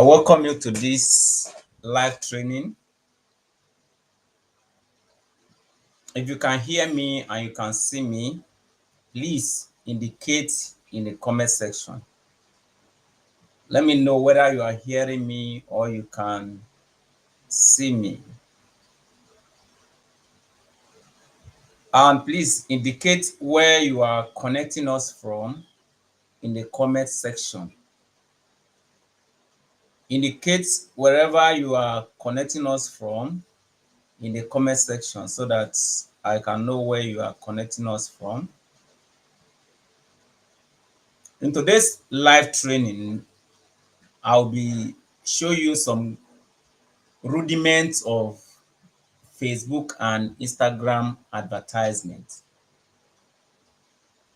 I welcome you to this live training. If you can hear me and you can see me, please indicate in the comment section. Let me know whether you are hearing me or you can see me. And please indicate where you are connecting us from in the comment section. Indicate wherever you are connecting us from in the comment section so that I can know where you are connecting us from. In today's live training, I'll be show you some rudiments of Facebook and Instagram advertisement.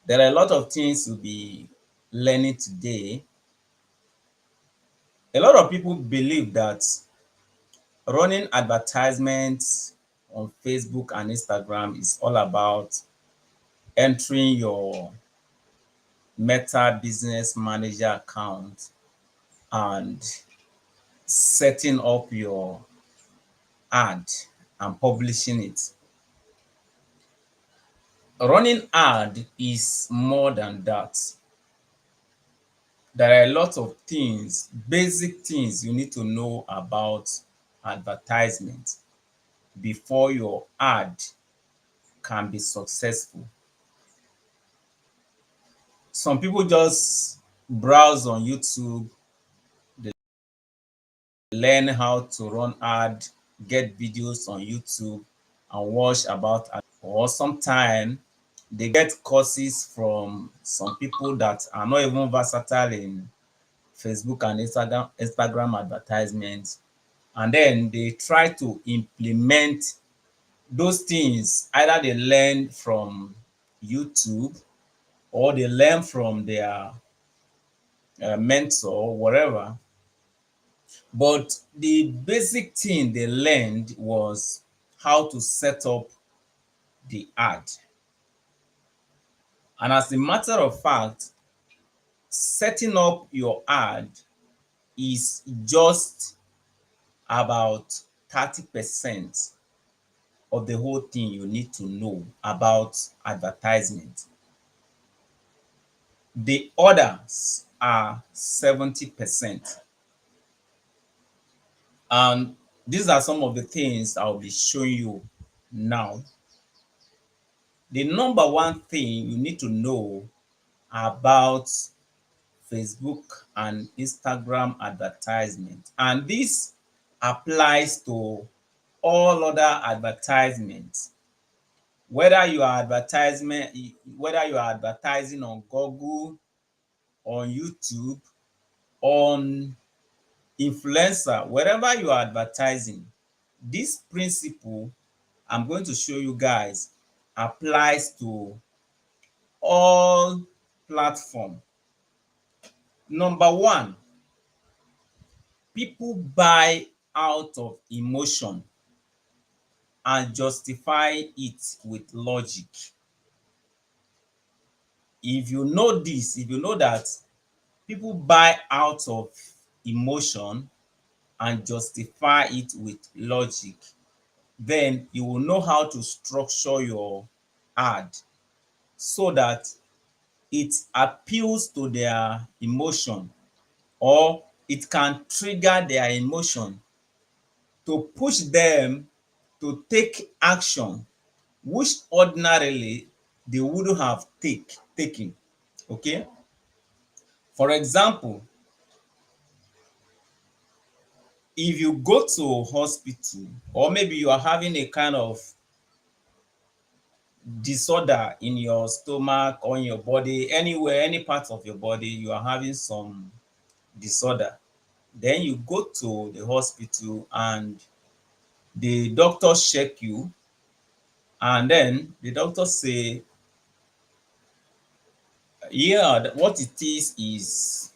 There are a lot of things we'll be learning today. A lot of people believe that running advertisements on Facebook and Instagram is all about entering your Meta Business Manager account and setting up your ad and publishing it. Running ad is more than that. There are a lot of things, basic things you need to know about advertisement before your ad can be successful. Some people just browse on YouTube, they learn how to run ad, get videos on YouTube and watch about ad. Or sometimes they get courses from some people that are not even versatile in Facebook and Instagram advertisements, and then they try to implement those things. Either they learn from YouTube or they learn from their mentor, whatever. But the basic thing they learned was how to set up the ad. And as a matter of fact, setting up your ad is just about 30% of the whole thing you need to know about advertisement. The others are 70%. And these are some of the things I'll be showing you now. The number one thing you need to know about Facebook and Instagram advertisement, and this applies to all other advertisements, whether you are advertising on Google, on YouTube, on influencer, wherever you are advertising, this principle I'm going to show you guys applies to all platforms. Number one, people buy out of emotion and justify it with logic. If you know this, if you know that people buy out of emotion and justify it with logic, then you will know how to structure your ad so that it appeals to their emotion, or it can trigger their emotion to push them to take action which ordinarily they wouldn't have taken. Okay, for example, if you go to hospital, or maybe you are having a kind of disorder in your stomach or in your body, anywhere, any part of your body, you are having some disorder, then you go to the hospital and the doctor check you, and then the doctor say, yeah, what it is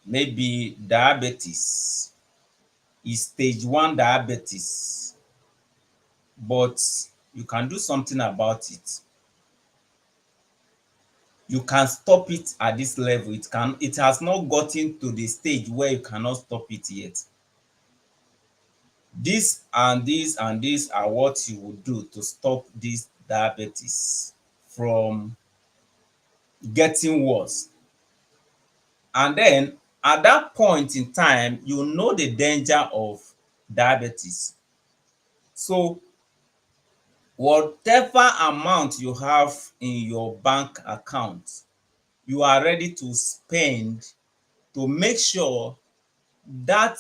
maybe diabetes, is stage 1 diabetes, but you can do something about it. you can stop it at this level. It has not gotten to the stage where you cannot stop it yet. This and this and this are what you would do to stop this diabetes from getting worse. And then at that point in time, you know the danger of diabetes. So whatever amount you have in your bank account, you are ready to spend to make sure that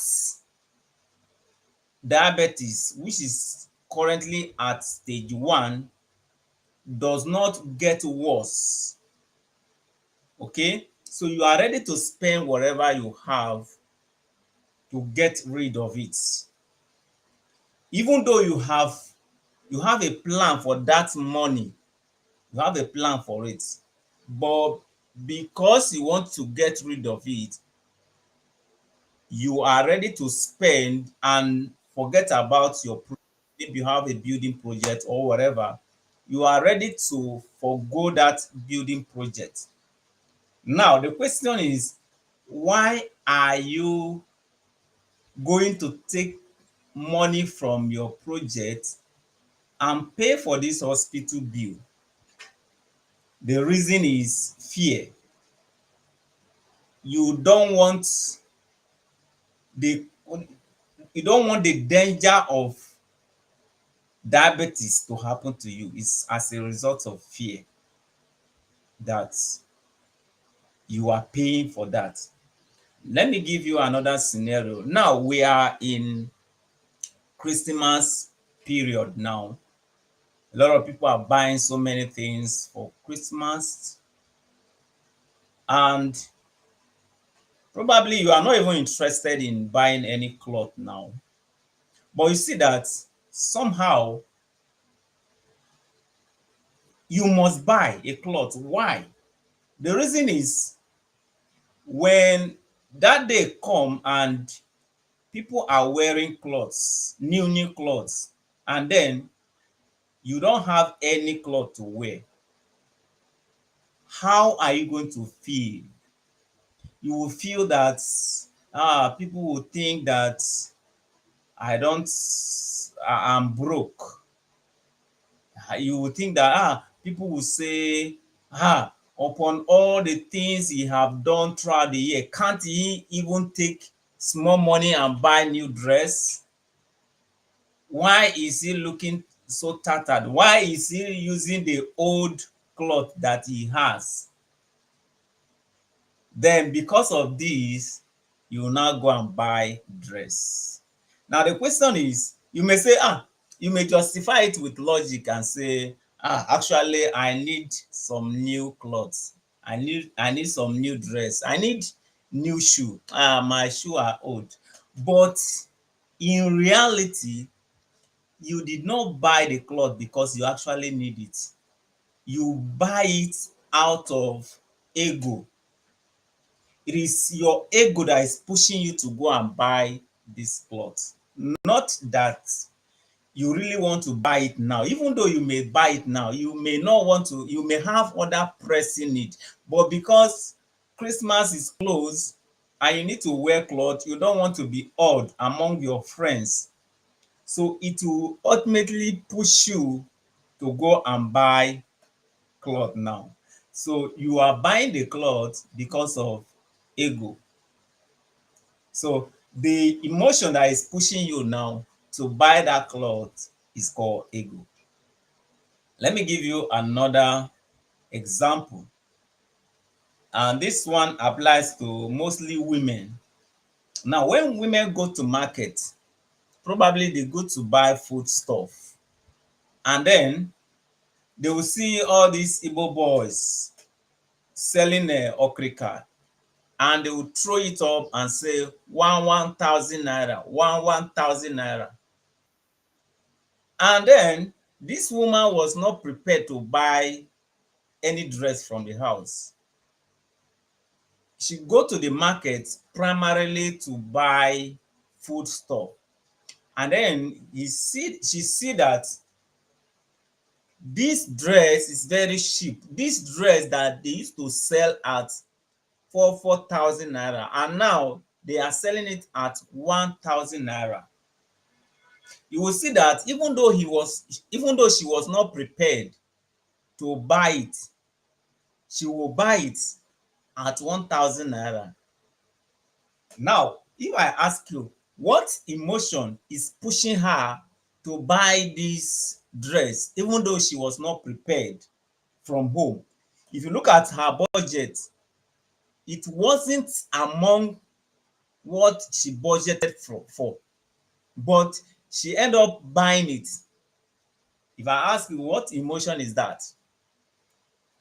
diabetes, which is currently at stage 1, does not get worse. Okay, so you are ready to spend whatever you have to get rid of it, even though you have a plan for that money. You have a plan for it, but because you want to get rid of it, you are ready to spend and forget about your maybe you have a building project or whatever. You are ready to forgo that building project. Now the question is, why are you going to take money from your project and pay for this hospital bill? The reason is fear. You don't want the you don't want the danger of diabetes to happen to you. It's as a result of fear that you are paying for that. Let me give you another scenario. Now we are in Christmas period now. A lot of people are buying so many things for Christmas, and probably you are not even interested in buying any cloth now. But you see that somehow you must buy a cloth. Why? The reason is, when that day come and people are wearing clothes, new clothes, and then you don't have any cloth to wear, how are you going to feel? You will feel that people will think that I'm broke. You will think that people will say, upon all the things he have done throughout the year, can't he even take small money and buy new dress? Why is he looking so tattered? Why is he using the old cloth that he has? Then because of this, you will now go and buy dress. Now the question is, you may say, you may justify it with logic and say, actually I need some new clothes. I need some new dress. I need new shoe. My shoe are old. But in reality, you did not buy the cloth because you actually need it. You buy it out of ego. It is your ego that is pushing you to go and buy this cloth. Not that you really want to buy it now. Even though you may buy it now, you may not want to, you may have other pressing need. But because Christmas is close and you need to wear clothes, you don't want to be odd among your friends. So it will ultimately push you to go and buy cloth now. So you are buying the cloth because of ego. So the emotion that is pushing you now to buy that cloth is called ego. Let me give you another example. And this one applies to mostly women. Now, when women go to market, probably they go to buy food stuff. And then they will see all these Igbo boys selling okrika, and they will throw it up and say 1,000 naira, 1,000 naira. And then this woman was not prepared to buy any dress from the house. She go to the market primarily to buy food stuff. And then she see that This dress is very cheap. This dress that they used to sell at 4,000 naira, and now they are selling it at 1,000 naira. You will see that even though she was not prepared to buy it, she will buy it at 1,000 naira. Now, if I ask you, what emotion is pushing her to buy this dress even though she was not prepared from home? If you look at her budget, it wasn't among what she budgeted for, but she ended up buying it. If I ask you, what emotion is that?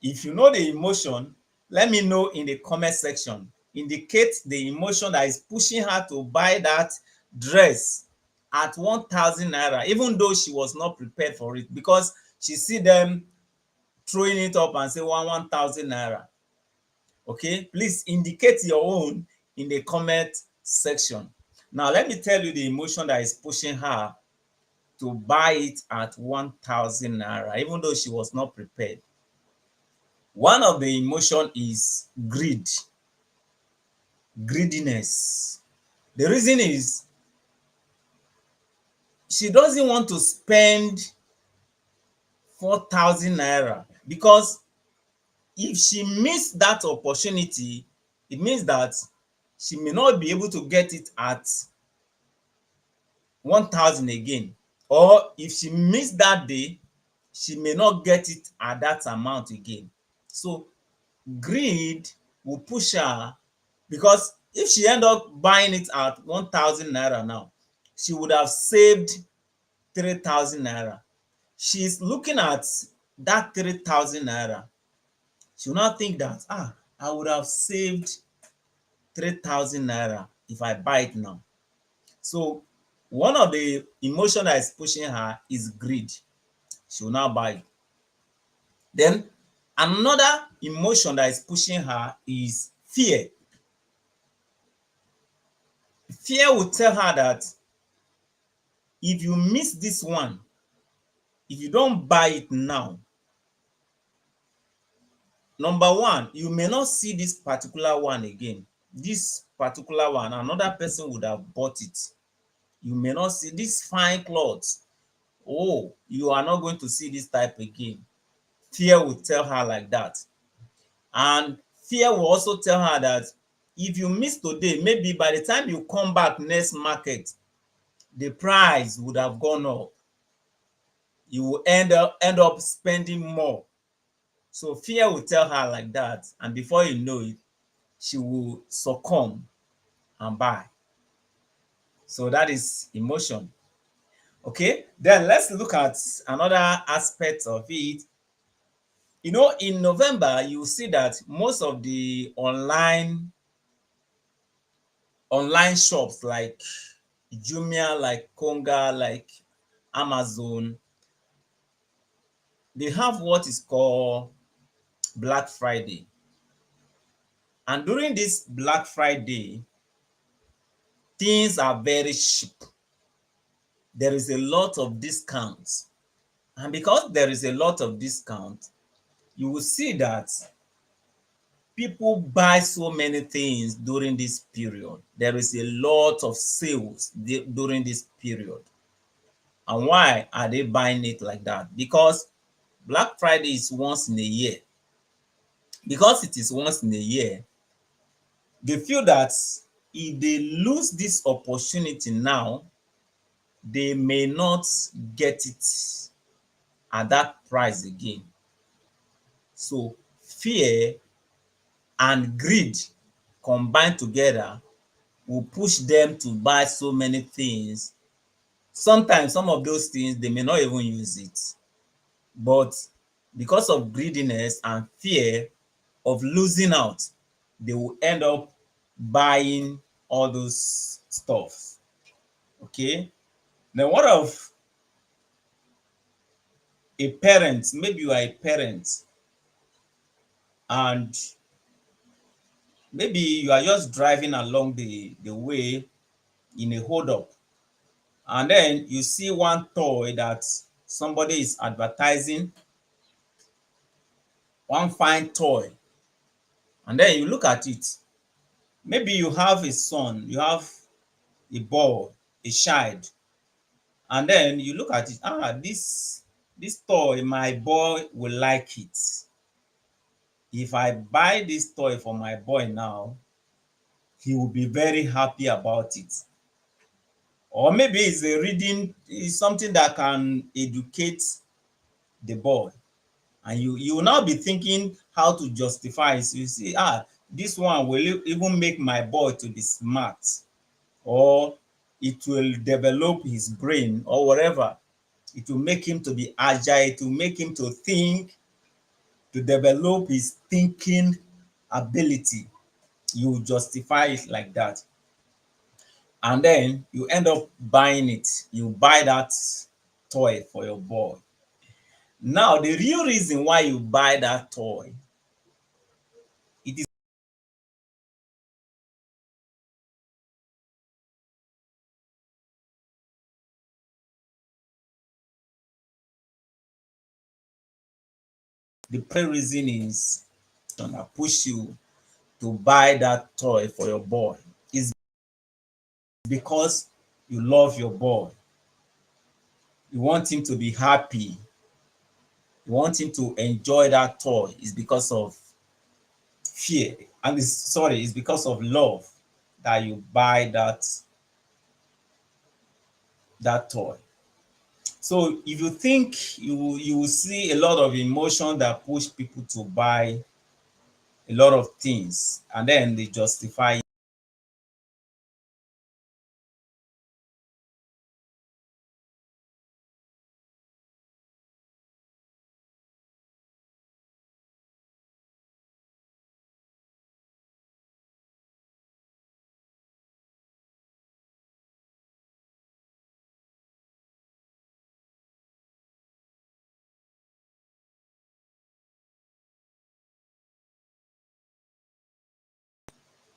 If you know the emotion, let me know in the comment section. Indicate the emotion that is pushing her to buy that dress at 1,000 naira, even though she was not prepared for it, because she see them throwing it up and say 1,000 naira. Okay, please indicate your own in the comment section. Now, let me tell you the emotion that is pushing her to buy it at 1,000 naira, even though she was not prepared. One of the emotion is greed, greediness. The reason is she doesn't want to spend 4,000 naira, because if she miss that opportunity, it means that she may not be able to get it at 1,000 again. Or if she miss that day, she may not get it at that amount again. So greed will push her, because if she end up buying it at 1,000 naira now, she would have saved 3,000 naira. She's looking at that 3,000 naira. She will not think that, I would have saved 3,000 naira if I buy it now. So one of the emotion that is pushing her is greed. She will not buy it. Then another emotion that is pushing her is fear. Fear will tell her that if you miss this one, if you don't buy it now, number one, you may not see this particular one again. This particular one, another person would have bought it. You may not see this fine clothes. Oh, you are not going to see this type again. Fear will tell her like that. And fear will also tell her that if you miss today, maybe by the time you come back next market, the price would have gone up. You will end up spending more. So fear will tell her like that, and before you know it, she will succumb and buy. So that is emotion. Okay, then let's look at another aspect of it. You know, in November, you see that most of the online shops like Jumia, like Konga, like Amazon, they have what is called Black Friday. And during this Black Friday, things are very cheap. There is a lot of discounts. And because there is a lot of discount, you will see that people buy so many things during this period. There is a lot of sales during this period. And why are they buying it like that? Because Black Friday is once in a year. Because it is once in a year, they feel that if they lose this opportunity now, they may not get it at that price again. So fear and greed combined together will push them to buy so many things. Sometimes some of those things they may not even use it, but because of greediness and fear of losing out, they will end up buying all those stuff. Okay, then what of a parent? Maybe you are a parent and maybe you are just driving along the way in a hold up, and then you see one toy that somebody is advertising, one fine toy, and then you look at it. Maybe you have a son, you have a boy, a child, and then you look at it. This toy, my boy will like it. If I buy this toy for my boy now, he will be very happy about it. Or maybe it's a reading, it's something that can educate the boy. And you will now be thinking how to justify it. So you see, this one will even make my boy to be smart, or it will develop his brain, or whatever. It will make him to be agile, it will make him to think, to develop his thinking ability. You justify it like that. And then you end up buying it. You buy that toy for your boy. Now, the real reason why you buy that toy, it is the primary reason is gonna push you to buy that toy for your boy is because you love your boy. You want him to be happy. You want him to enjoy that toy. It's because of fear. And it's because of love that you buy that toy. So if you think you will see a lot of emotion that push people to buy a lot of things, and then they justify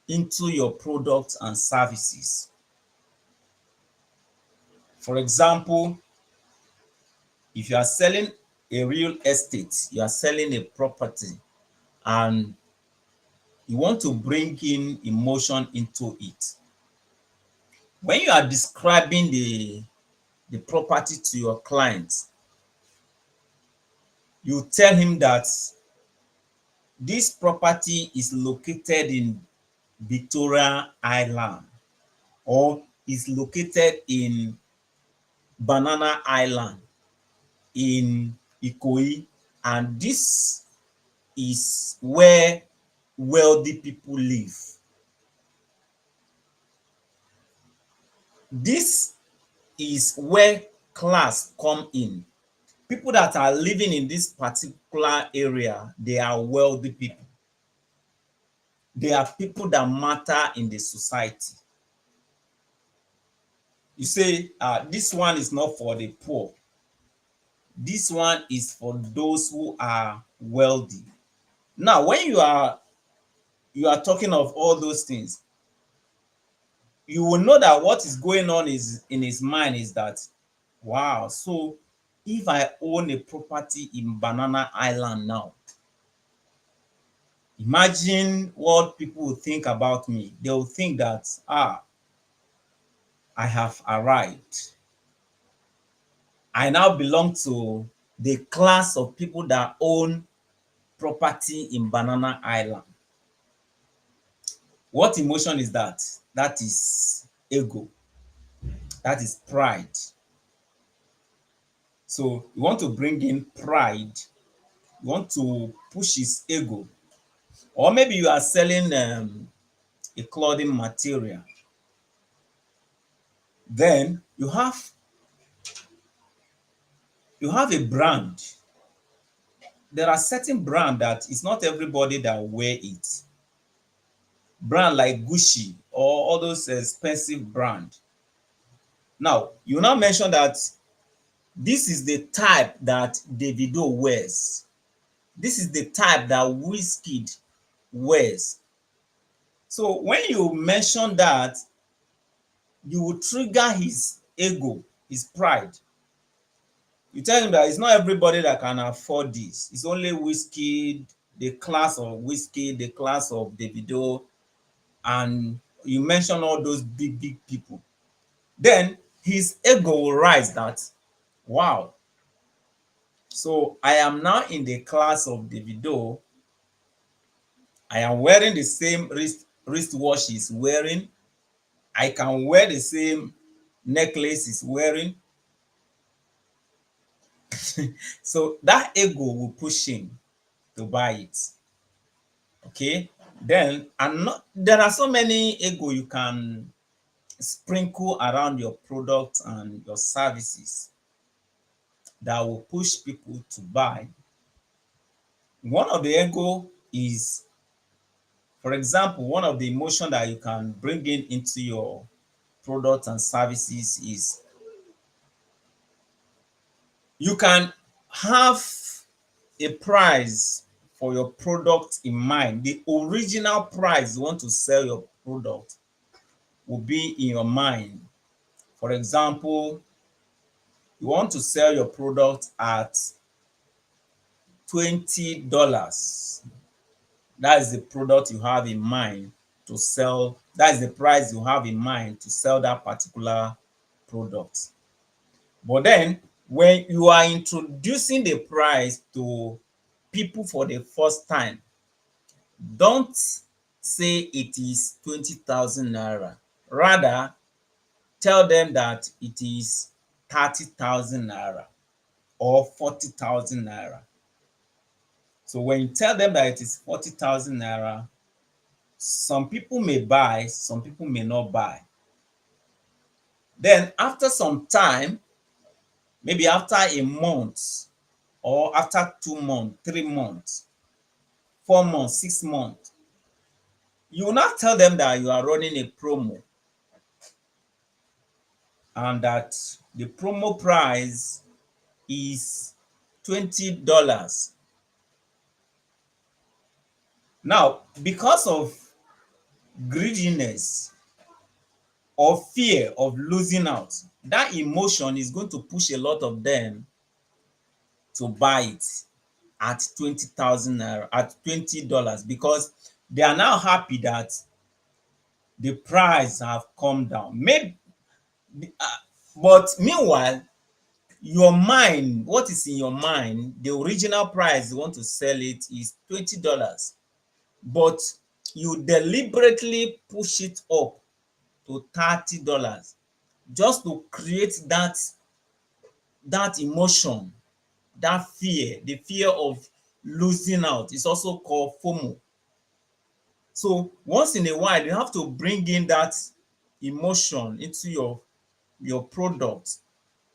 into your products and services. For example, if you are selling a real estate, you are selling a property, and you want to bring in emotion into it. When you are describing the property to your client, you tell him that this property is located in Victoria Island, or is located in Banana Island in Ikoyi, and this is where wealthy people live. This is where class come in. People that are living in this particular area, they are wealthy people. They are people that matter in the society. You say, this one is not for the poor. This one is for those who are wealthy. Now, when you are talking of all those things, you will know that what is going on is in his mind is that, wow, so if I own a property in Banana Island now, imagine what people will think about me. They will think that, I have arrived. I now belong to the class of people that own property in Banana Island. What emotion is that? That is ego. That is pride. So you want to bring in pride. You want to push his ego. Or maybe you are selling a clothing material. Then you have a brand. There are certain brand that it's not everybody that wear it. Brand like Gucci or all those expensive brand. Now, you now mention that this is the type that Davido wears. This is the type that Wizkid wears. So when you mention that, you will trigger his ego, his pride. You tell him that it's not everybody that can afford this. It's only Wizkid, the class of Whiskey, the class of Davido, and you mention all those big people, then his ego will rise that, wow, so I am now in the class of Davido. I am wearing the same wristwatch he's wearing. I can wear the same necklace he's wearing. So that ego will push him to buy it. Okay. Then, and not, there are so many ego you can sprinkle around your product and your services that will push people to buy. One of the ego is, for example, one of the emotion that you can bring in into your product and services is you can have a price for your product in mind. The original price you want to sell your product will be in your mind. For example, you want to sell your product at $20. That is the product you have in mind to sell. That is the price you have in mind to sell that particular product. But then when you are introducing the price to people for the first time, don't say it is 20,000 naira. Rather, tell them that it is 30,000 naira or 40,000 naira. So when you tell them that it is 40,000 naira, some people may buy, some people may not buy. Then after some time, maybe after a month or after 2 months, 3 months, 4 months, 6 months, you will not tell them that you are running a promo and that the promo price is $20. Now, because of greediness or fear of losing out, that emotion is going to push a lot of them to buy it at 20,000 naira, at $20, because they are now happy that the price have come down. Maybe, uh, but meanwhile, your mind, what is in your mind, the original price you want to sell it is $20, but you deliberately push it up to $30 just to create that emotion, that fear, the fear of losing out. It's also called FOMO. So once in a while, you have to bring in that emotion into your product.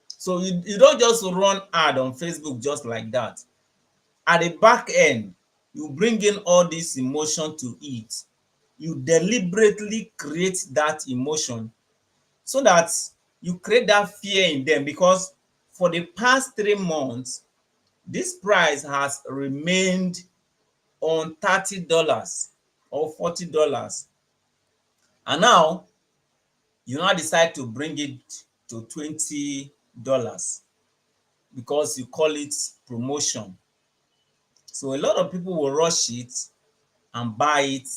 So you don't just run ad on Facebook just like that. At the back end, you bring in all this emotion to it. You deliberately create that emotion so that you create that fear in them, because for the past 3 months, this price has remained on $30 or $40. And now you now decide to bring it to $20 because you call it promotion. So a lot of people will rush it and buy it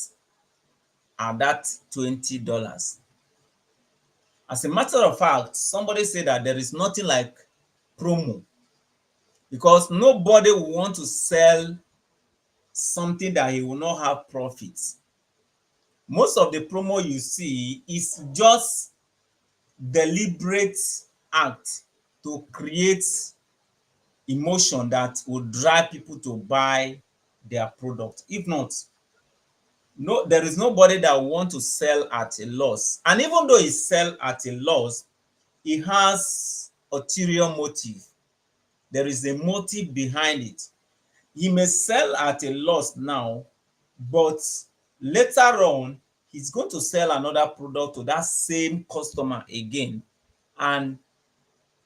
at that $20. As a matter of fact, somebody said that there is nothing like promo, because nobody will want to sell something that he will not have profits. Most of the promo you see is just deliberate act to create emotion that will drive people to buy their product. If not, no, there is nobody that will want to sell at a loss. And even though he sell at a loss, he has ulterior motive. There is a motive behind it. He may sell at a loss now, but later on, he's going to sell another product to that same customer again. And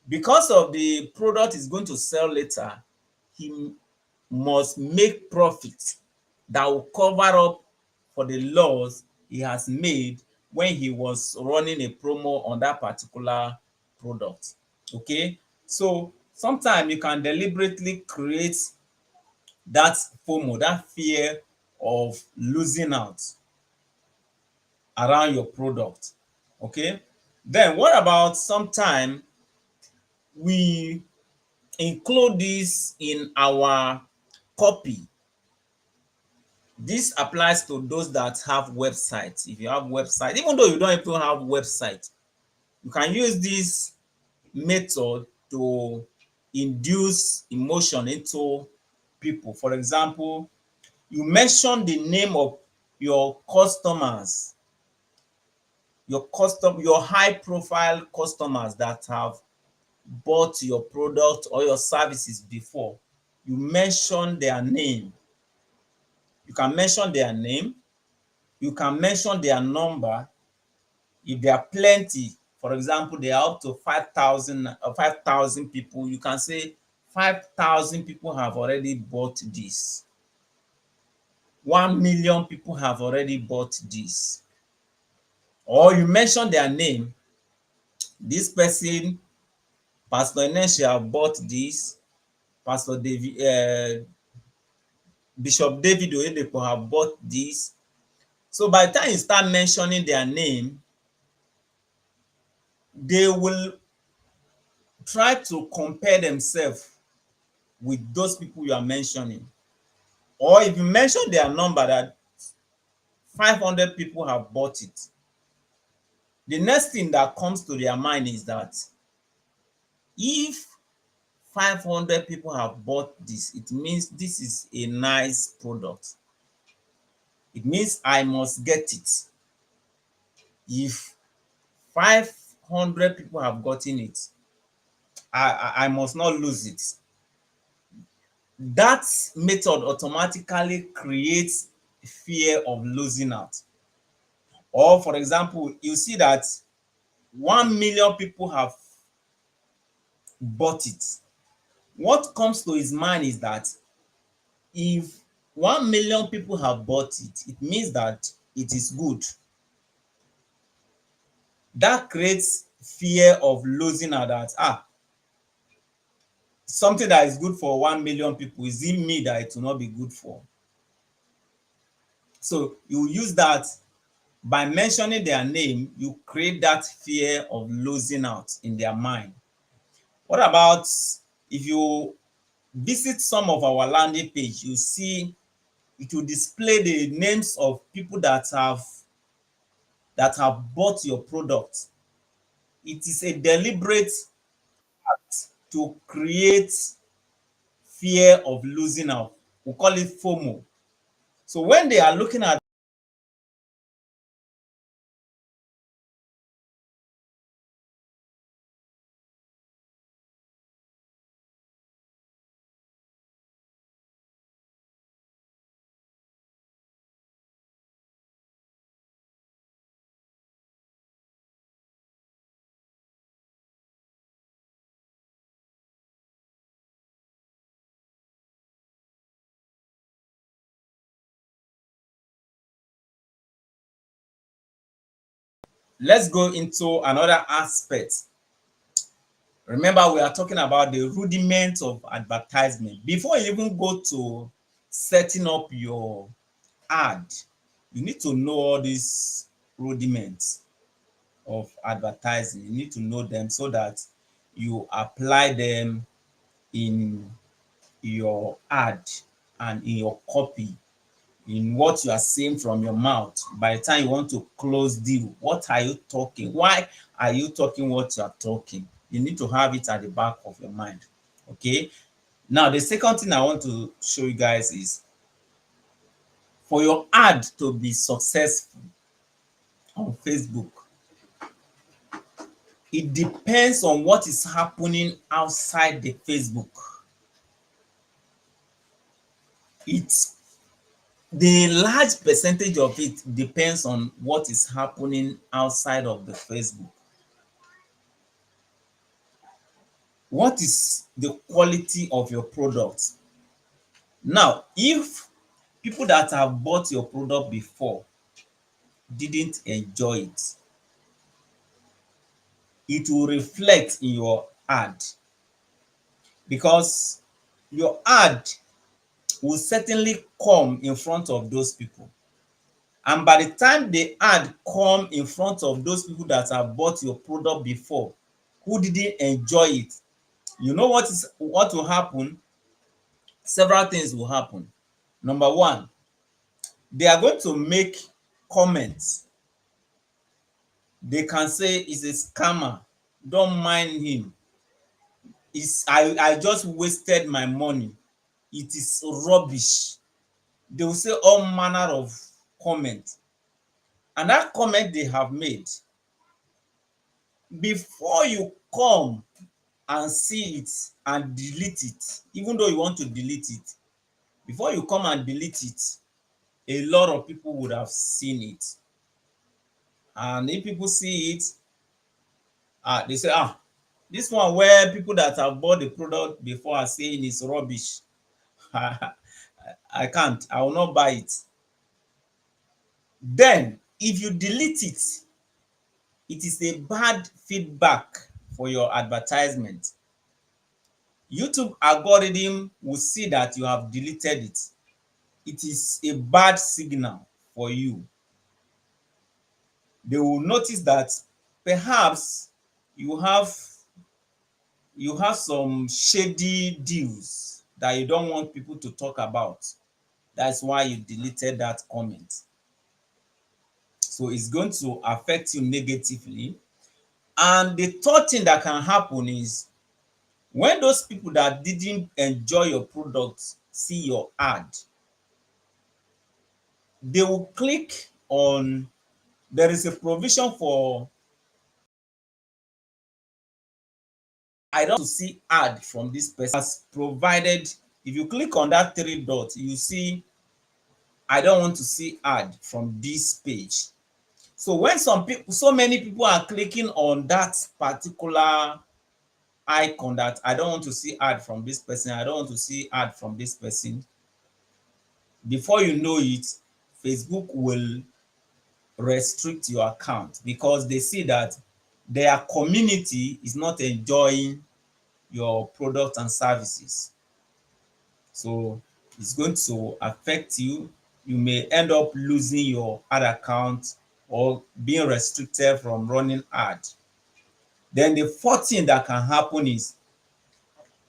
because of the product he's going to sell later, he must make profit that will cover up for the loss he has made when he was running a promo on that particular product. Okay, so sometimes you can deliberately create that FOMO, that fear of losing out around your product. Okay. Then what about sometime we include this in our copy? This applies to those that have websites. If you have website, even though you don't even have website, you can use this method to induce emotion into people. For example, you mention the name of your customers, your high profile customers that have bought your product or your services before. You mention their name. You can mention their name. You can mention their number. If there are plenty, for example, there are up to 5,000 people, you can say 5,000 people have already bought this. 1,000,000 people have already bought this. Or you mention their name. This person, Pastor Enesha, bought this. Pastor David, Bishop David Oyedepo have bought this. So by the time you start mentioning their name, they will try to compare themselves with those people you are mentioning. Or if you mention their number that 500 people have bought it, the next thing that comes to their mind is that if 500 people have bought this, it means this is a nice product. It means I must get it. If 500 people have gotten it, I must not lose it. That method automatically creates fear of losing out. Or for example, you see that 1,000,000 people have bought it. What comes to his mind is that if 1,000,000 people have bought it, it means that it is good. That creates fear of losing out, that something that is good for 1,000,000 people, is it me that it will not be good for? So you use that. By mentioning their name, you create that fear of losing out in their mind. What about if you visit some of our landing page, you see it will display the names of people that have bought your product. It is a deliberate act to create fear of losing out. We call it FOMO. So when they are looking at, let's go into another aspect. Remember, we are talking about the rudiments of advertisement. Before you even go to setting up your ad, you need to know all these rudiments of advertising. You need to know them so that you apply them in your ad and in your copy, in what you are saying from your mouth. By the time you want to close deal, what are you talking? Why are you talking what you are talking? You need to have it at the back of your mind. Okay. Now, the second thing I want to show you guys is, for your ad to be successful on Facebook, it depends on what is happening outside the Facebook. It's the large percentage of it depends on what is happening outside of the Facebook. What is the quality of your product? Now, if people that have bought your product before didn't enjoy it, it will reflect in your ad, because your ad will certainly come in front of those people. And by the time the ad come in front of those people that have bought your product before, who didn't enjoy it, you know what will happen? Several things will happen. Number one, they are going to make comments. They can say he's a scammer, don't mind him. I just wasted my money. It is rubbish. They will say all manner of comments. And that comment they have made, before you come and see it and delete it, even though you want to delete it, before you come and delete it, a lot of people would have seen it. And if people see it, they say, this one where people that have bought the product before are saying it's rubbish. I can't, I will not buy it. Then if you delete it, it is a bad feedback for your advertisement. YouTube algorithm will see that you have deleted it. It is a bad signal for you. They will notice that perhaps you have some shady deals that you don't want people to talk about. That's why you deleted that comment. So it's going to affect you negatively. And the third thing that can happen is when those people that didn't enjoy your product see your ad, they will click on, there is a provision for, I don't want to see ad from this person, as provided. If you click on that three dots, you see I don't want to see ad from this page. So when so many people are clicking on that particular icon, that I don't want to see ad from this person, I don't want to see ad from this person, before you know it, Facebook will restrict your account because they see that their community is not enjoying your product and services. So it's going to affect you. You may end up losing your ad account or being restricted from running ad. Then the fourth thing that can happen is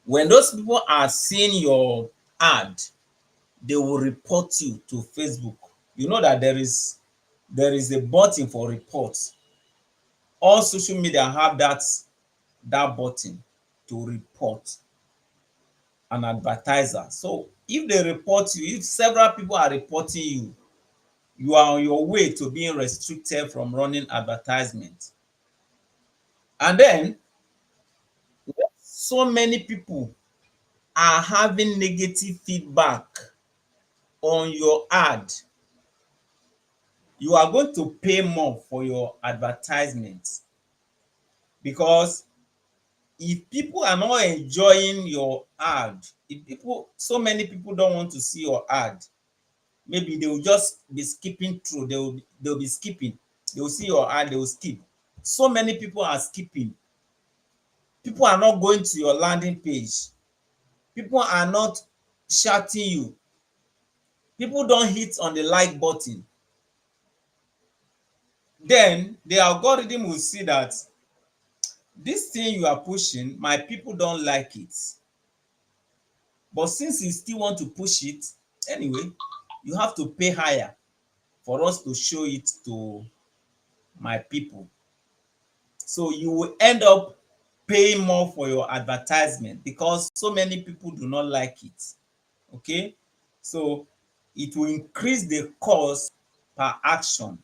when those people are seeing your ad, they will report you to Facebook. You know that there is a button for reports. All social media have that button to report an advertiser. So if they report you, if several people are reporting you, you are on your way to being restricted from running advertisement. And then so many people are having negative feedback on your ad, you are going to pay more for your advertisement, because if people are not enjoying your ad, so many people don't want to see your ad, maybe they will just be skipping through. They'll be skipping. They will see your ad, they will skip. So many people are skipping. People are not going to your landing page. People are not shouting you. People don't hit on the like button. Then the algorithm will see that this thing you are pushing, my people don't like it. But since you still want to push it, anyway, you have to pay higher for us to show it to my people. So you will end up paying more for your advertisement because so many people do not like it. Okay, so it will increase the cost per action.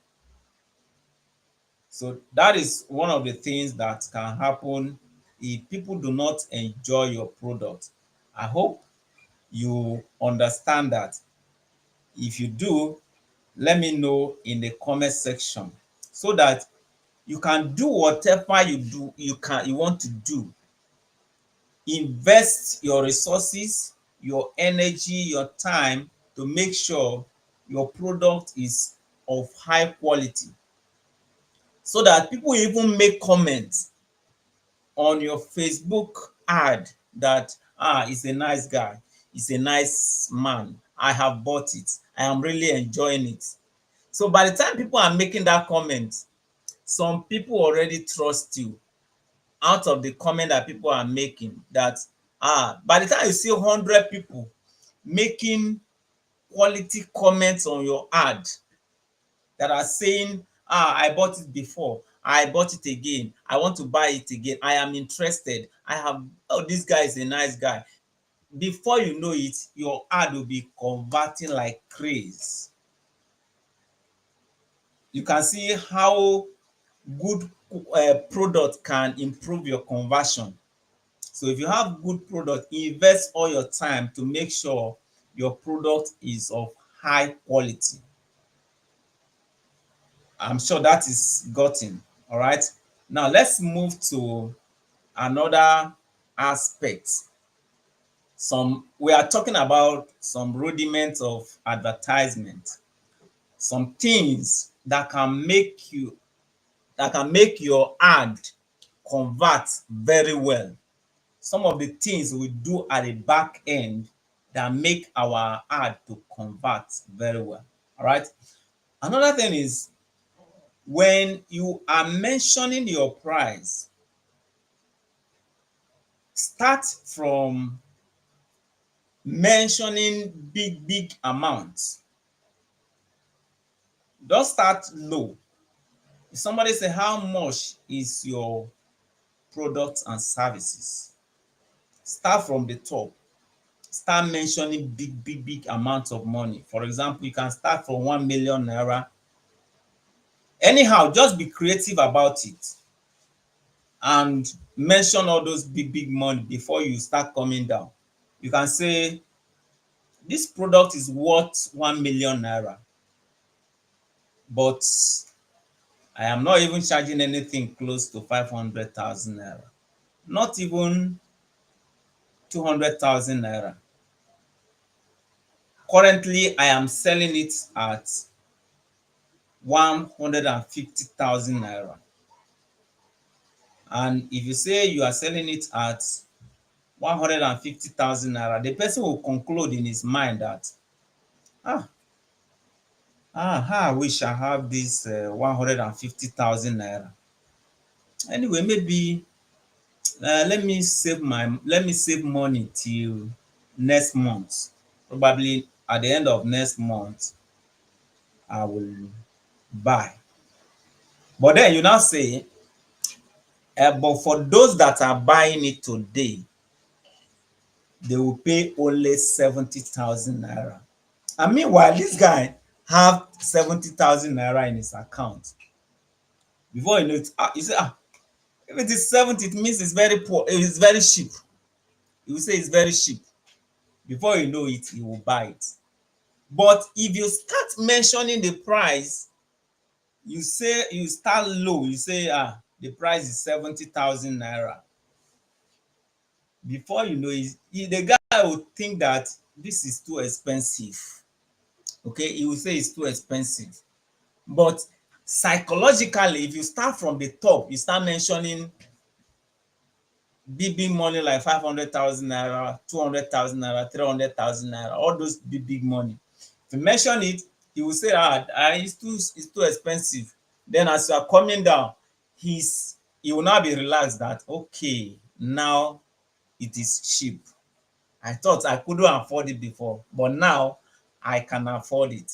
So that is one of the things that can happen if people do not enjoy your product. I hope you understand that. If you do, let me know in the comment section so that you can do whatever you want to do. Invest your resources, your energy, your time to make sure your product is of high quality, so that people even make comments on your Facebook ad that he's a nice guy, he's a nice man, I have bought it. I am really enjoying it. So by the time people are making that comment, some people already trust you out of the comment that people are making, that by the time you see 100 people making quality comments on your ad that are saying, I bought it before, I bought it again, I want to buy it again, I am interested, I have, oh, this guy is a nice guy. Before you know it, your ad will be converting like crazy. You can see how good product can improve your conversion. So if you have good product, invest all your time to make sure your product is of high quality. I'm sure that is gotten. All right. Now let's move to another aspect. We are talking about some rudiments of advertisement, some things that can make your ad convert very well. Some of the things we do at the back end that make our ad to convert very well. All right. Another thing is, when you are mentioning your price, start from mentioning big amounts. Don't start low. If somebody say, how much is your products and services? Start from the top. Start mentioning big amounts of money. For example, you can start from 1 million naira. Anyhow, just be creative about it and mention all those big money before you start coming down. You can say, this product is worth 1 million naira, but I am not even charging anything close to 500,000 naira, not even 200,000 naira. Currently, I am selling it at 150,000 naira. And if you say you are selling it at 150,000 naira, the person will conclude in his mind that, I wish I have this 150,000 naira. Anyway, maybe let me save money till next month. Probably at the end of next month, I will buy. But then you now say, but for those that are buying it today, they will pay only 70,000 naira. And meanwhile, this guy have 70,000 naira in his account. Before you know it, you say, if it is 70, it means it's very poor, it's very cheap. You will say it's very cheap. Before you know it, he will buy it. But if you start mentioning the price, you start low, you say, the price is 70,000 naira. Before you know it, the guy will think that this is too expensive. Okay, he will say it's too expensive. But psychologically, if you start from the top, you start mentioning big money like 500,000 naira, 200,000 naira, 300,000 naira, all those big money. If you mention it, he will say, it's too expensive. Then as you are coming down, he will now be relaxed that, okay, now it is cheap. I thought I couldn't afford it before, but now I can afford it.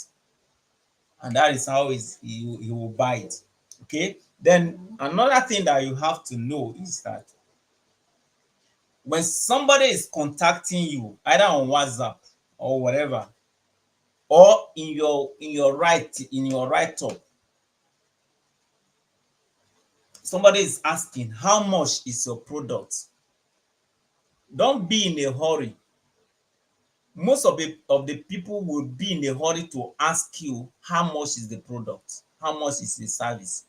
And that is how he will buy it. Okay. Then another thing that you have to know is that when somebody is contacting you, either on WhatsApp or whatever, or in your write up, somebody is asking, how much is your product? Don't be in a hurry. Most of the people will be in a hurry to ask you how much is the product, how much is the service.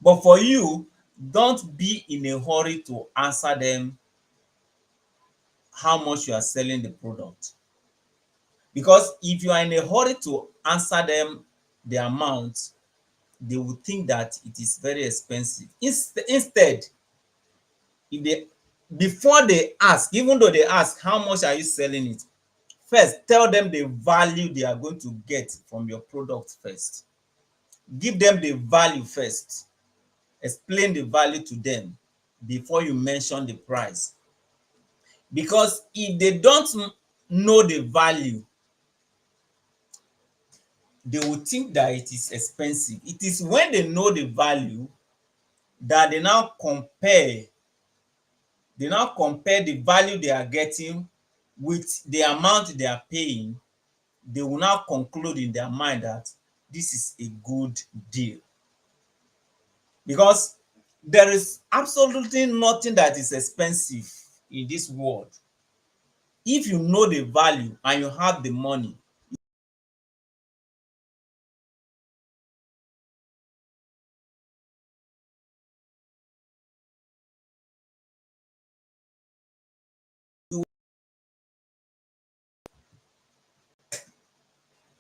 But for you, don't be in a hurry to answer them how much you are selling the product. Because if you are in a hurry to answer them the amount, they will think that it is very expensive. Instead, if they before they ask, even though they ask how much are you selling it, First, tell them the value they are going to get from your product first. Give them the value first. Explain the value to them before you mention the price. Because if they don't know the value, they will think that it is expensive. It is when they know the value that they now compare the value they are getting with the amount they are paying. They will now conclude in their mind that this is a good deal. Because there is absolutely nothing that is expensive in this world. If you know the value and you have the money,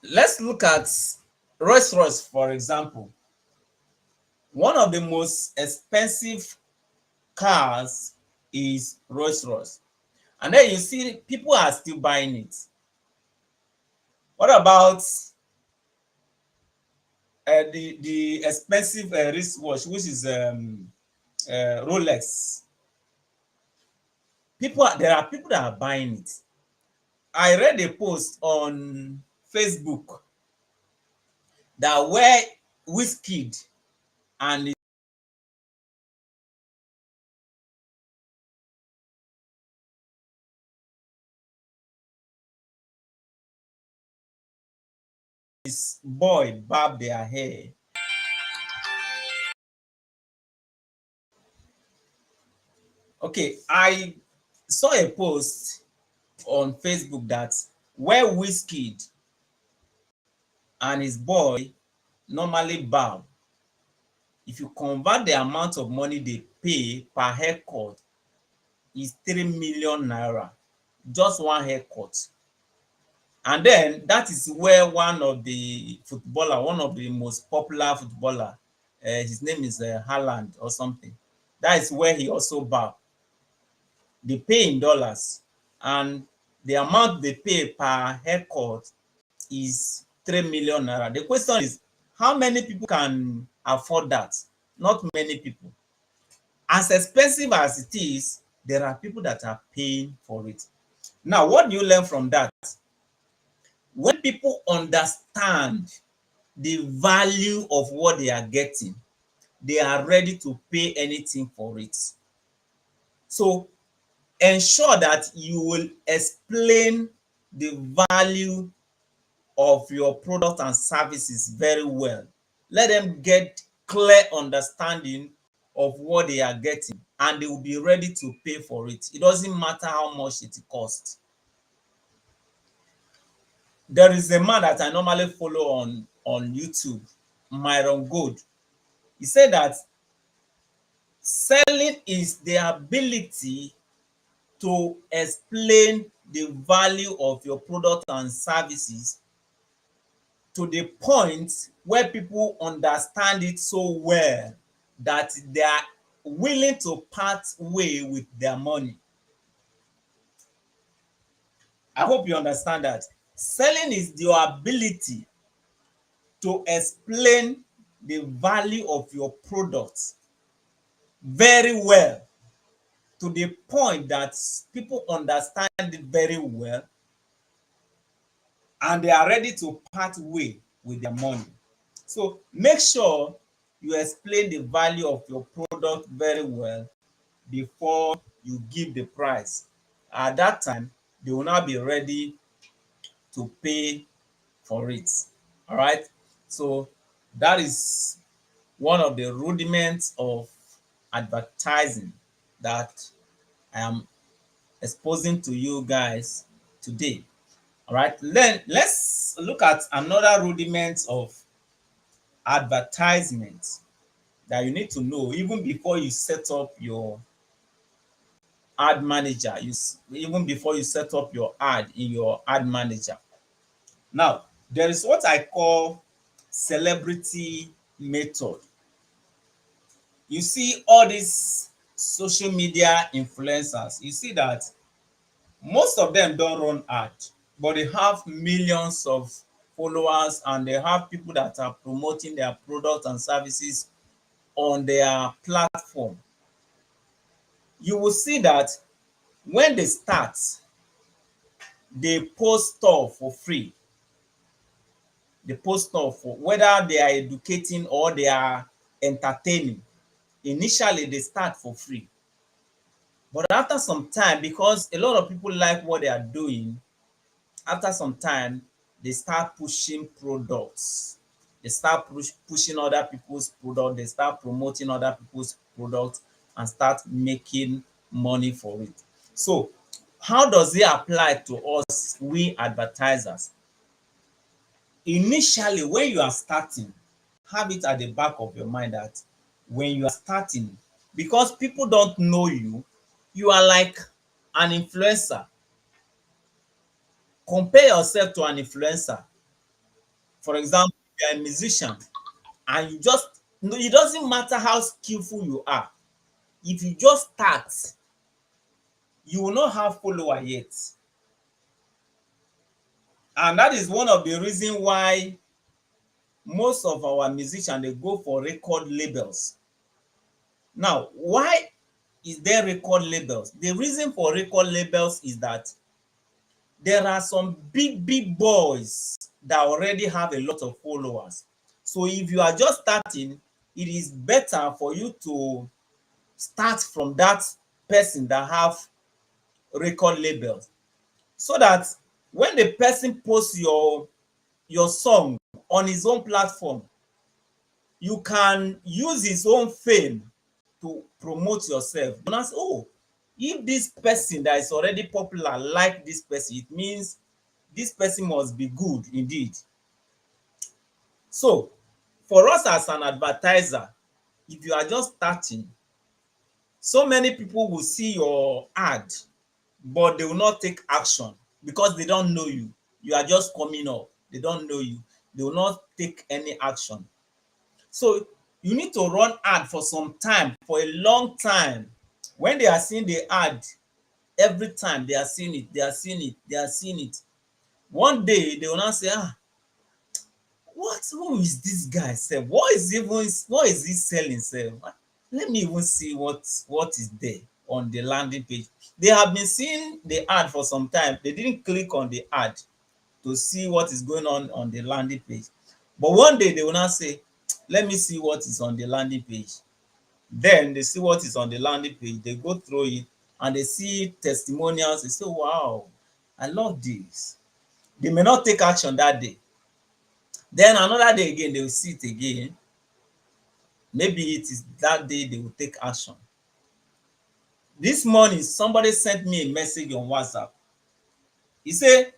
let's look at Rolls-Royce, for example. One of the most expensive cars is Rolls-Royce. And then you see people are still buying it. What about the expensive wristwatch, which is Rolex? There are people that are buying it. I read a post on Facebook that where Wizkid and his boy barb their hair. Okay, I saw a post on Facebook that where Wizkid and his boy normally barb, if you convert the amount of money they pay per haircut, is 3 million naira, just one haircut. And then that is where one of the most popular footballer, his name is Haaland or something. That is where he also barb. They pay in dollars, and the amount they pay per haircut is 3 million naira. The question is, how many people can afford that? Not many people. As expensive as it is, there are people that are paying for it. Now, what do you learn from that? When people understand the value of what they are getting, they are ready to pay anything for it. So ensure that you will explain the value of your product and services very well. Let them get clear understanding of what they are getting, and they will be ready to pay for it. It doesn't matter how much it costs. There is a man that I normally follow on YouTube, Myron Gold. He said that selling is the ability to explain the value of your product and services to the point where people understand it so well that they are willing to part way with their money. I hope you understand that. Selling is your ability to explain the value of your product very well to the point that people understand it very well and they are ready to part way with their money. So make sure you explain the value of your product very well before you give the price. At that time, they will now be ready to pay for it. All right. So that is one of the rudiments of advertising that I am exposing to you guys today. All right. Then let's look at another rudiment of advertisement that you need to know even before you set up your ad manager. Even before you set up your ad in your ad manager. Now, there is what I call celebrity method. You see all these social media influencers, you see that most of them don't run ad, but they have millions of followers and they have people that are promoting their products and services on their platform. You will see that when they start, they post stuff for free. They post stuff for whether they are educating or they are entertaining. Initially, they start for free. But after some time, because a lot of people like what they are doing, after some time, they start pushing products. They start pushing other people's products. They start promoting other people's products and start making money for it. So, how does it apply to us, we advertisers? Initially, when you are starting, have it at the back of your mind that when you are starting, because people don't know you, you are like an influencer. Compare yourself to an influencer. For example, you are a musician and you just, no, it doesn't matter how skillful you are. If you just start, you will not have follower yet. And that is one of the reasons why most of our musicians, they go for record labels. Now, why is there record labels? The reason for record labels is that there are some big boys that already have a lot of followers. So if you are just starting, it is better for you to start from that person that have record labels, so that when the person posts your song on his own platform, you can use his own fame to promote yourself. You know, say, oh, if this person that is already popular like this person, it means this person must be good indeed. So for us as an advertiser, if you are just starting, so many people will see your ad, but they will not take action because they don't know you. You are just coming up. They don't know you. They will not take any action. So you need to run ad for some time, for a long time. When they are seeing the ad, every time they are seeing it, they are seeing it, they are seeing it. One day they will not say, who is this guy sef? What is he selling sef? Let me even see what is there on the landing page. They have been seeing the ad for some time. They didn't click on the ad to see what is going on the landing page. But one day they will now say, let me see what is on the landing page. Then they see what is on the landing page, they go through it and they see testimonials. They say, wow, I love this. They may not take action that day. Then another day again, they will see it again. Maybe it is that day they will take action. This morning, somebody sent me a message on WhatsApp. He said,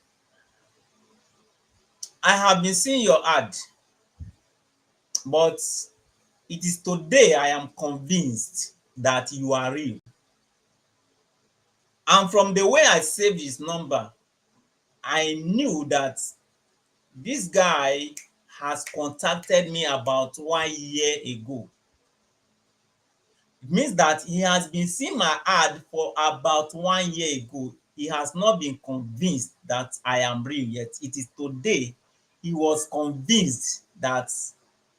I have been seeing your ad, but it is today I am convinced that you are real. And from the way I saved his number, I knew that this guy has contacted me about 1 year ago. It means that he has been seeing my ad for about 1 year ago. He has not been convinced that I am real yet. It is today he was convinced that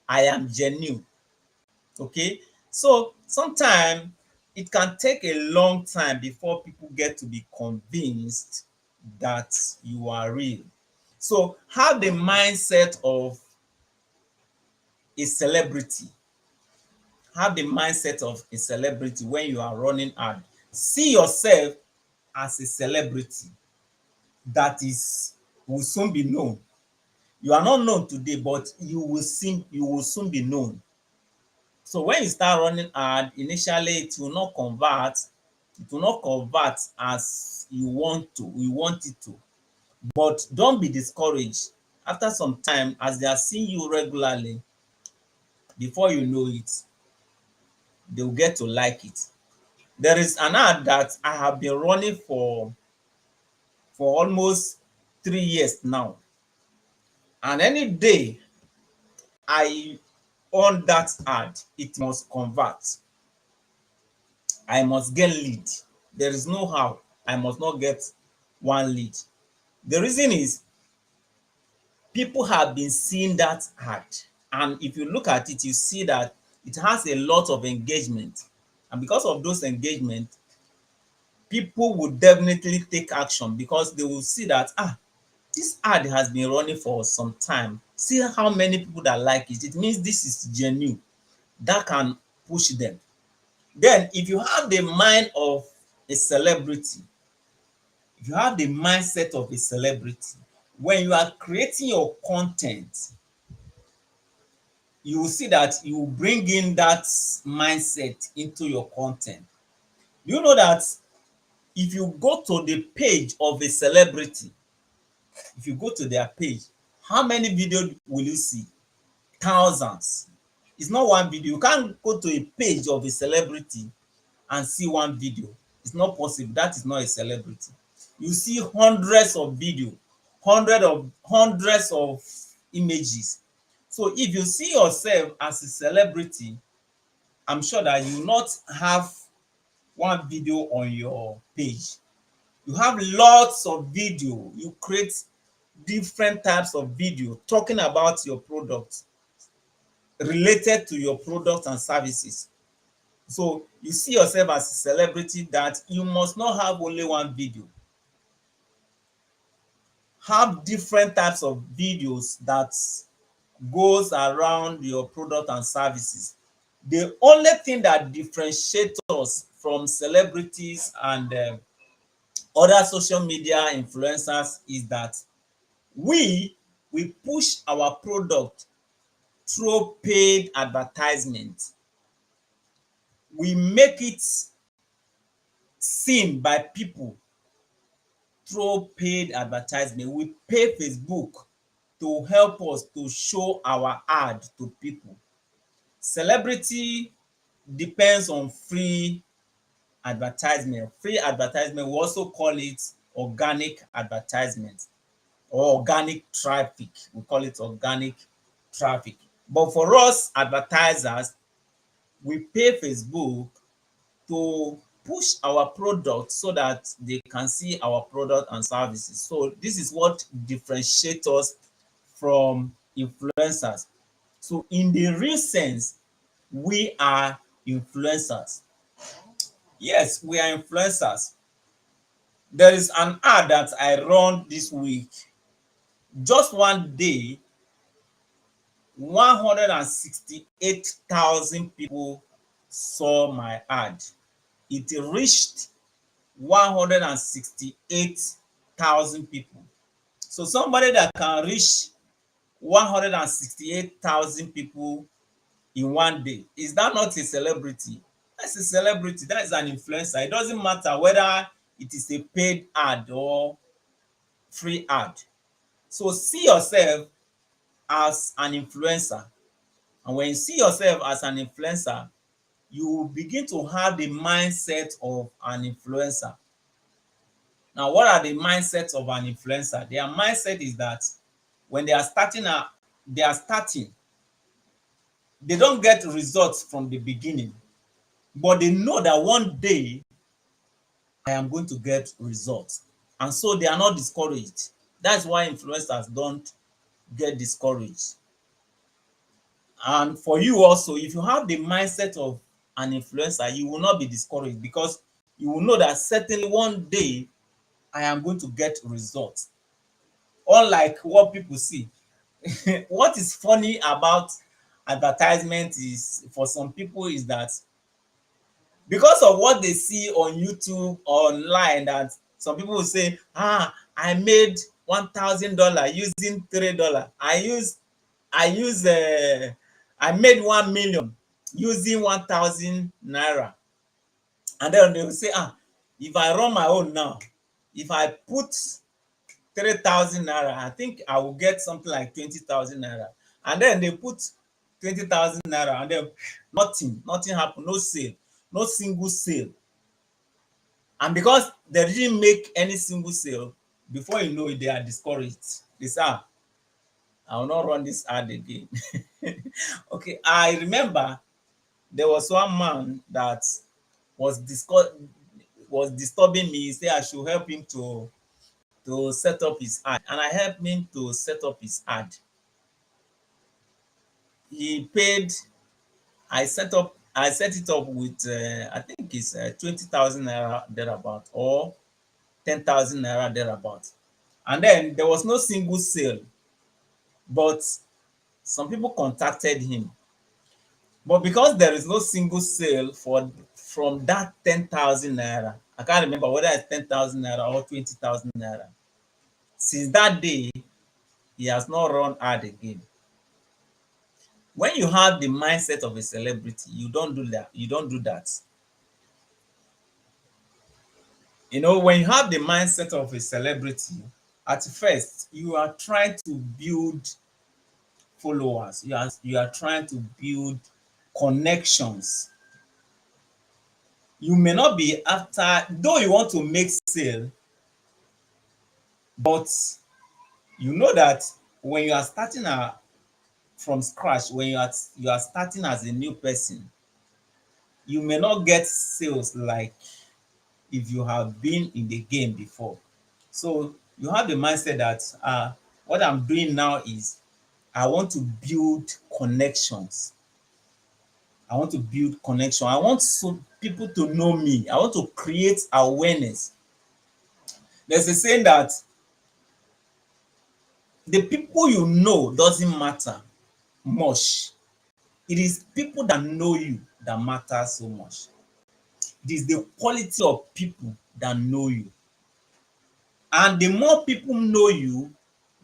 I am genuine. Okay, so sometimes it can take a long time before people get to be convinced that you are real. So have the mindset of a celebrity. Have the mindset of a celebrity when you are running ad. See yourself as a celebrity that will soon be known. You are not known today, but you will soon be known. So when you start running ad, initially it will not convert. It will not convert as you want it to. But don't be discouraged. After some time, as they are seeing you regularly, before you know it, they will get to like it. There is an ad that I have been running for almost 3 years now. And any day I on that ad, it must convert. I must get lead. There is no how I must not get one lead. The reason is people have been seeing that ad, and if you look at it, you see that it has a lot of engagement, and because of those engagement, people would definitely take action because they will see that this ad has been running for some time. See how many people that like it. It means this is genuine. That can push them. Then, if you have the mind of a celebrity, if you have the mindset of a celebrity, when you are creating your content, you will see that you will bring in that mindset into your content. You know that if you go to the page of a celebrity, if you go to their page, how many videos will you see? Thousands. It's not one video. You can't go to a page of a celebrity and see one video. It's not possible. That is not a celebrity. You see hundreds of video, hundreds of images. So if you see yourself as a celebrity, I'm sure that you will not have one video on your page. You have lots of video. You create different types of video talking about your product, related to your products and services. So you see yourself as a celebrity that you must not have only one video. Have different types of videos that goes around your product and services. The only thing that differentiates us from celebrities and other social media influencers is that we push our product through paid advertisement. We make it seen by people through paid advertisement. We pay Facebook to help us to show our ad to people. Celebrity depends on free advertisement. Free advertisement, we also call it organic advertisement or organic traffic. We call it organic traffic. But for us advertisers, we pay Facebook to push our product so that they can see our product and services. So this is what differentiates us from influencers. So in the real sense, we are influencers. Yes, we are influencers. There is an ad that I run this week. Just one day, 168,000 people saw my ad. It reached 168,000 people. So somebody that can reach 168,000 people in one day, is that not a celebrity? That's a celebrity. That is an influencer. It doesn't matter whether it is a paid ad or free ad. So see yourself as an influencer. And when you see yourself as an influencer, you will begin to have the mindset of an influencer. Now, what are the mindsets of an influencer? Their mindset is that when they are starting, they don't get results from the beginning, but they know that one day I am going to get results. And so they are not discouraged. That's why influencers don't get discouraged. And for you also, if you have the mindset of an influencer, you will not be discouraged because you will know that certainly one day I am going to get results. Unlike what people see. What is funny about advertisement is, for some people, is that because of what they see on YouTube or online, that some people will say, I made $1,000 using $3. I made 1 million using 1,000 naira. And then they will say, if I run my own now, if I put 3,000 naira, I think I will get something like 20,000 naira. And then they put 20,000 naira and then nothing happened, no sale, no single sale. And because they didn't make any single sale, before you know it, they are discouraged. They say, I will not run this ad again. Okay, I remember there was one man that was disturbing me. He said I should help him to to set up his ad, and I helped him to set up his ad. He paid. I set it up with I think it's 20,000 naira thereabout, or 10,000 naira thereabout. And then there was no single sale, but some people contacted him. But because there is no single sale for from that 10,000 naira, I can't remember whether it's 10,000 naira or 20,000 naira. Since that day, he has not run ad again. When you have the mindset of a celebrity, you don't do that. You don't do that. You know, when you have the mindset of a celebrity, at first you are trying to build followers. You are trying to build connections. You may not be after, though you want to make sale, but you know that when you are starting from scratch, when you are starting as a new person, you may not get sales like if you have been in the game before. So you have the mindset that what I'm doing now is I want to build connections. I want to build connection. I want people to know me. I want to create awareness. There's a saying that the people you know doesn't matter much. It is people that know you that matter so much. It is the quality of people that know you. And the more people know you,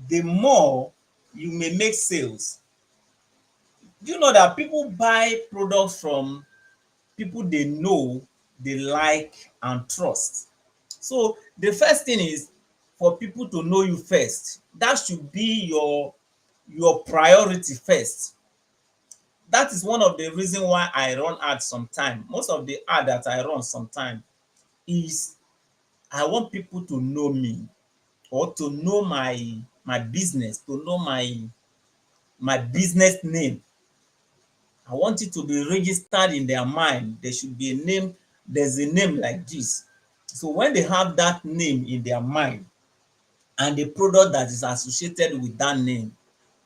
the more you may make sales. Do you know that people buy products from people they know, they like, and trust? So the first thing is for people to know you first. That should be your priority first. That is one of the reasons why I run ads sometimes. Most of the ad that I run sometimes is I want people to know me, or to know my business, to know my business name. I want it to be registered in their mind. There should be a name. There's a name like this. So when they have that name in their mind and the product that is associated with that name,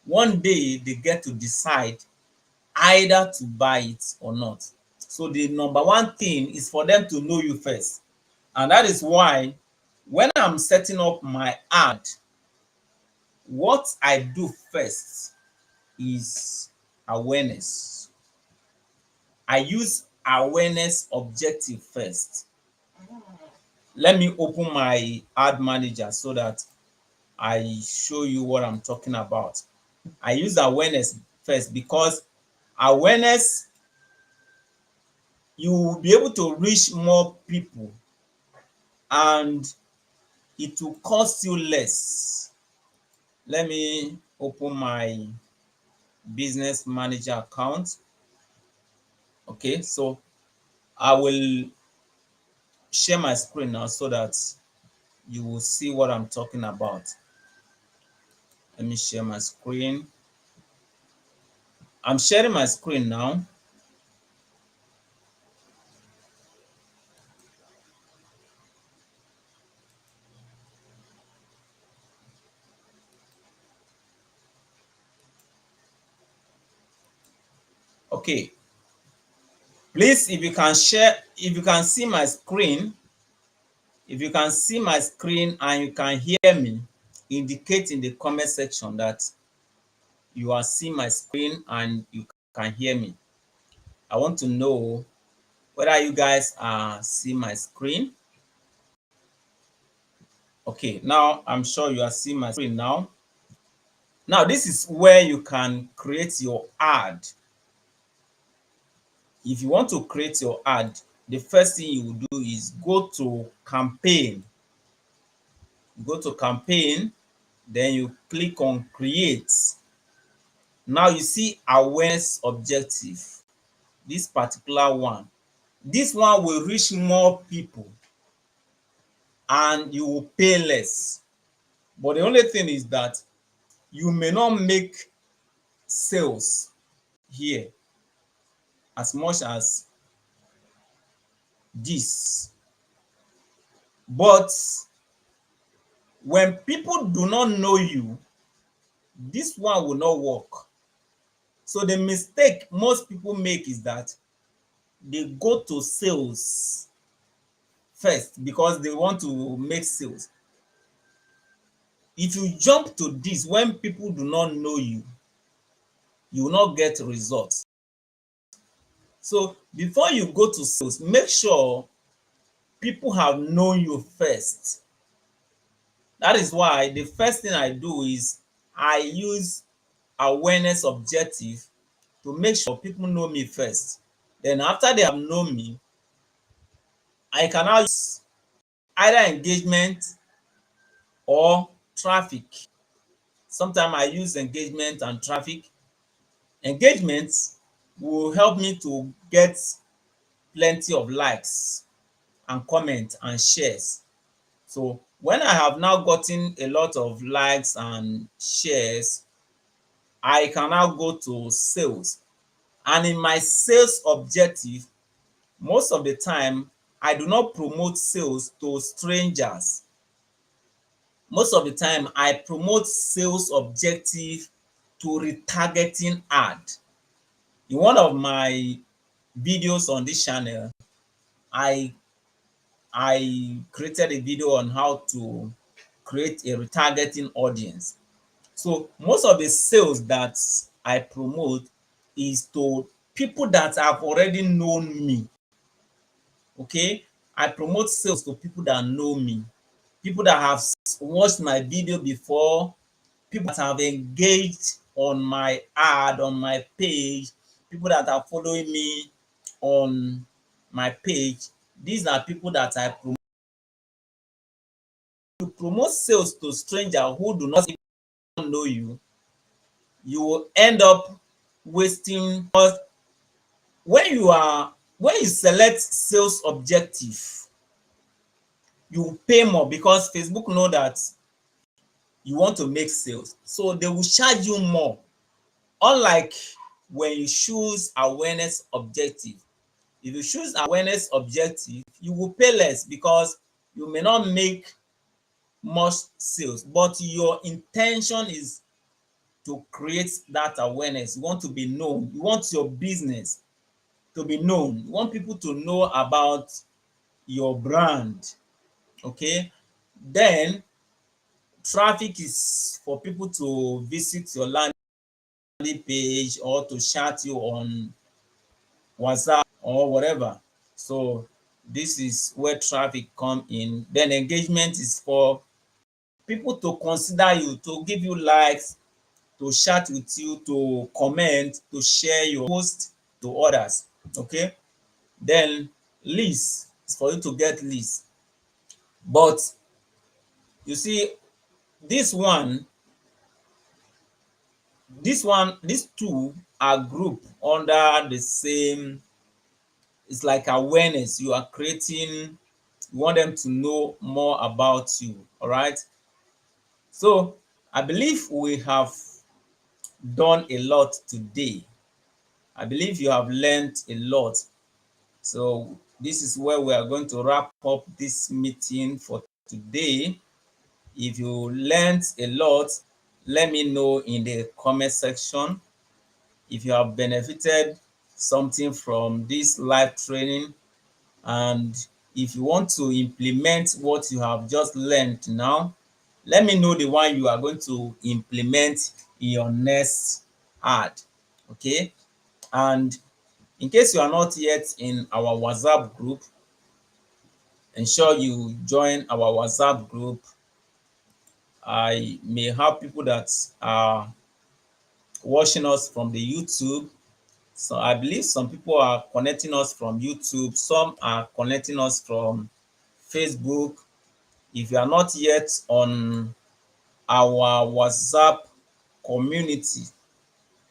one day they get to decide either to buy it or not. So the number one thing is for them to know you first. And that is why when I'm setting up my ad, what I do first is awareness. I use awareness objective first. Let me open my ad manager so that I show you what I'm talking about. I use awareness first because awareness, you will be able to reach more people and it will cost you less. Let me open my business manager account. Okay, so I will share my screen now so that you will see what I'm talking about. Let me share my screen. I'm sharing my screen now. Okay, please, if you can share, if you can see my screen, if you can see my screen and you can hear me, indicate in the comment section that you are seeing my screen and you can hear me. I want to know whether you guys are seeing my screen. Okay, now I'm sure you are seeing my screen now. Now, this is where you can create your ad. If you want to create your ad, the first thing you will do is go to campaign. Go to campaign, then you click on create. Now you see awareness objective. This particular one. This one will reach more people and you will pay less. But the only thing is that you may not make sales here as much as this. But When people do not know you, this one will not work. So the mistake most people make is that they go to sales first because they want to make sales. If you jump to this when people do not know you, you will not get results. So before you go to sales, make sure people have known you first. That is why the first thing I do is I use awareness objective to make sure people know me first. Then after they have known me, I can now use either engagement or traffic. Sometimes I use engagement and traffic. Engagement will help me to get plenty of likes and comments and shares. So when I have now gotten a lot of likes and shares, I can now go to sales. And in my sales objective, most of the time, I do not promote sales to strangers. Most of the time, I promote sales objective to retargeting ad. In one of my videos on this channel, I created a video on how to create a retargeting audience. So most of the sales that I promote is to people that have already known me. Okay, I promote sales to people that know me, people that have watched my video before, people that have engaged on my ad on my page, people that are following me on my page. These are people that I promote. To promote sales to strangers who do not even know you, you will end up wasting. Because when you select sales objective, you pay more because Facebook know that you want to make sales, so they will charge you more. Unlike when you choose awareness objective, if you choose awareness objective, you will pay less because you may not make much sales, but your intention is to create that awareness. You want to be known, you want your business to be known, you want people to know about your brand. Okay, then traffic is for people to visit your landing page or to chat you on WhatsApp or whatever. So this is where traffic come in. Then engagement is for people to consider you, to give you likes, to chat with you, to comment, to share your post to others. Okay, then leads is for you to get leads. But you see, this one, these two are grouped under the same. It's like awareness. You are creating, you want them to know more about you. All right. So I believe we have done a lot today. I believe you have learned a lot. So this is where we are going to wrap up this meeting for today. If you learned a lot, let me know in the comment section. If you have benefited something from this live training, and if you want to implement what you have just learned now, let me know the one you are going to implement in your next ad. Okay, and in case you are not yet in our WhatsApp group, ensure you join our WhatsApp group. I may have people that are watching us from the YouTube. So I believe some people are connecting us from YouTube, some are connecting us from Facebook. If you are not yet on our WhatsApp community,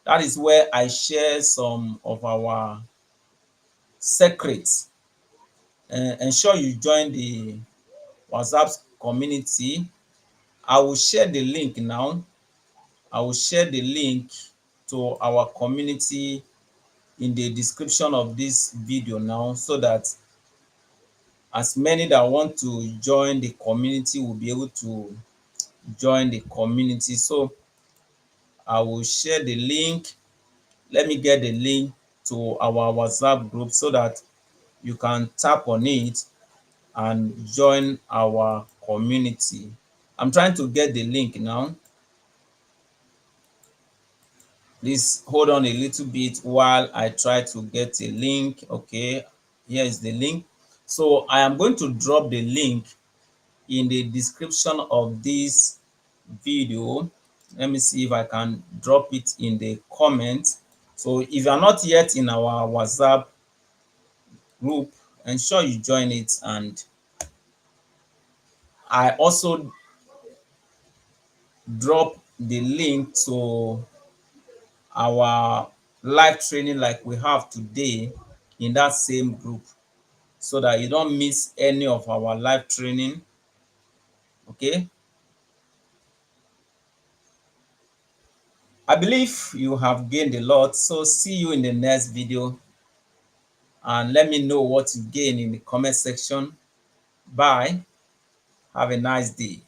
that is where I share some of our secrets. Ensure you join the WhatsApp community. I will share the link now. I will share the link to our community in the description of this video now, so that as many that want to join the community will be able to join the community. So I will share the link. Let me get the link to our WhatsApp group so that you can tap on it and join our community. I'm trying to get the link now. Please hold on a little bit while I try to get a link. Okay, here is the link. So I am going to drop the link in the description of this video. Let me see if I can drop it in the comment. So if you are not yet in our WhatsApp group, ensure you join it. And I also drop the link to our live training like we have today in that same group, so that you don't miss any of our live training. Okay, I believe you have gained a lot. So see you in the next video, and let me know what you gain in the comment section. Bye. Have a nice day.